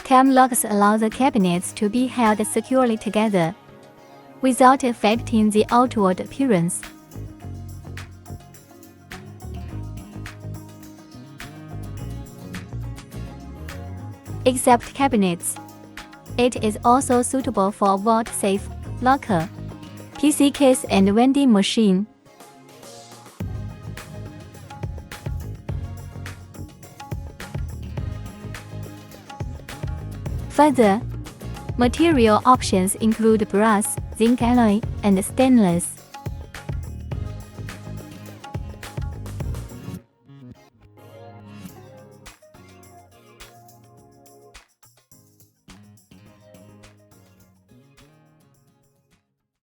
Cam locks allow the cabinets to be held securely together, without affecting the outward appearance. Except cabinets, it is also suitable for vault safe, locker, PC case and vending machine. Further, material options include brass, zinc alloy, and stainless.